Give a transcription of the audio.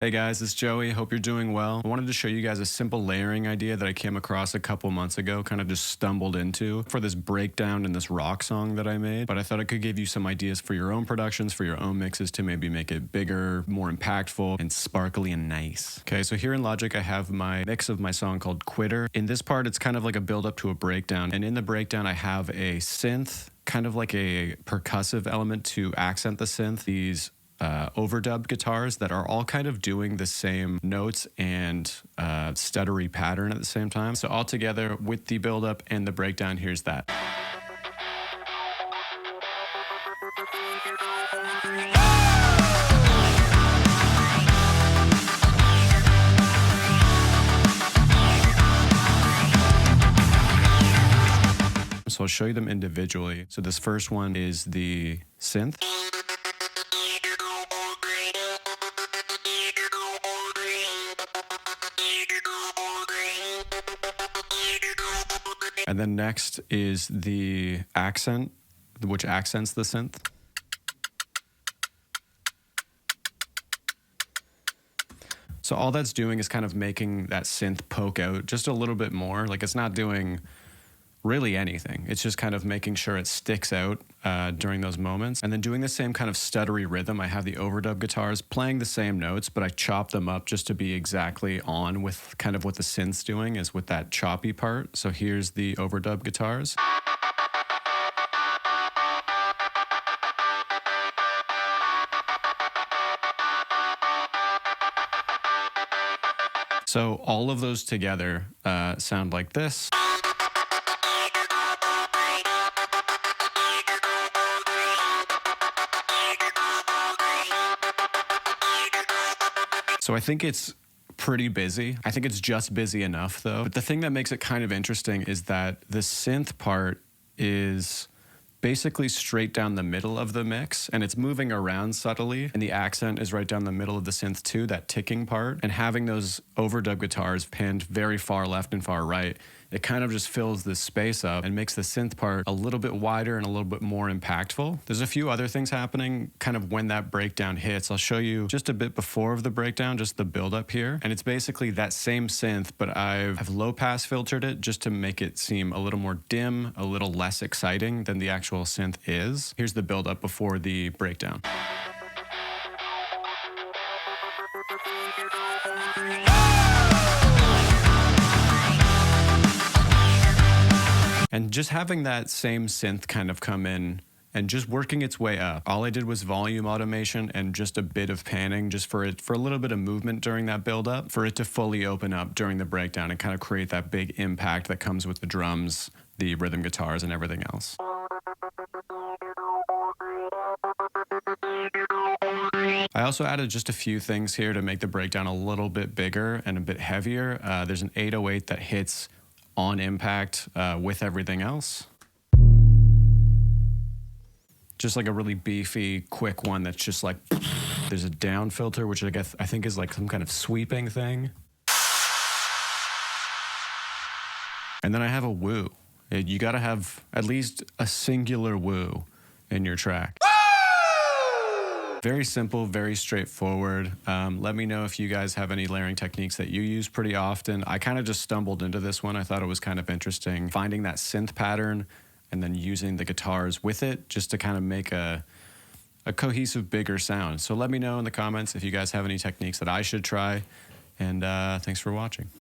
Hey guys, it's Joey. Hope you're doing well. I wanted to show you guys a simple layering idea that I came across a couple months ago, kind of just stumbled into for this breakdown in this rock song that I made. But I thought I could give you some ideas for your own productions, for your own mixes to maybe make it bigger, more impactful, and sparkly and nice. Okay, so here in Logic, I have my mix of my song called Quitter. In this part, it's kind of like a build up to a breakdown. And in the breakdown, I have a synth, kind of like a percussive element to accent the synth. These overdub guitars that are all kind of doing the same notes and stuttery pattern at the same time. So all together with the buildup and the breakdown, here's that. So I'll show you them individually. So this first one is the synth. And then next is the accent, which accents the synth. So all that's doing is kind of making that synth poke out just a little bit more. Like it's not doing really anything. It's just kind of making sure it sticks out during those moments. And then doing the same kind of stuttery rhythm. I have the overdub guitars playing the same notes, but I chop them up just to be exactly on with kind of what the synth's doing is with that choppy part. So here's the overdub guitars. So all of those together sound like this. So I think it's pretty busy. I think it's just busy enough though. But the thing that makes it kind of interesting is that the synth part is basically straight down the middle of the mix and it's moving around subtly, and the accent is right down the middle of the synth too, that ticking part. And having those overdub guitars pinned very far left and far right, it kind of just fills this space up and makes the synth part a little bit wider and a little bit more impactful. There's a few other things happening kind of when that breakdown hits. I'll show you just a bit before of the breakdown, just the build up here. And it's basically that same synth, but I've low pass filtered it just to make it seem a little more dim, a little less exciting than the actual synth is. Here's the build up before the breakdown. And just having that same synth kind of come in and just working its way up. All I did was volume automation and just a bit of panning just for a little bit of movement during that build up, for it to fully open up during the breakdown and kind of create that big impact that comes with the drums, the rhythm guitars, and everything else. I also added just a few things here to make the breakdown a little bit bigger and a bit heavier. There's an 808 that hits on impact with everything else. Just like a really beefy, quick one that's just like, there's a down filter, which I think is like some kind of sweeping thing. And then I have a woo. You gotta have at least a singular woo in your track. Very simple, very straightforward. Let me know if you guys have any layering techniques that you use pretty often. I kind of just stumbled into this one. I thought it was kind of interesting, finding that synth pattern and then using the guitars with it just to kind of make a cohesive, bigger sound. So let me know in the comments if you guys have any techniques that I should try. And thanks for watching.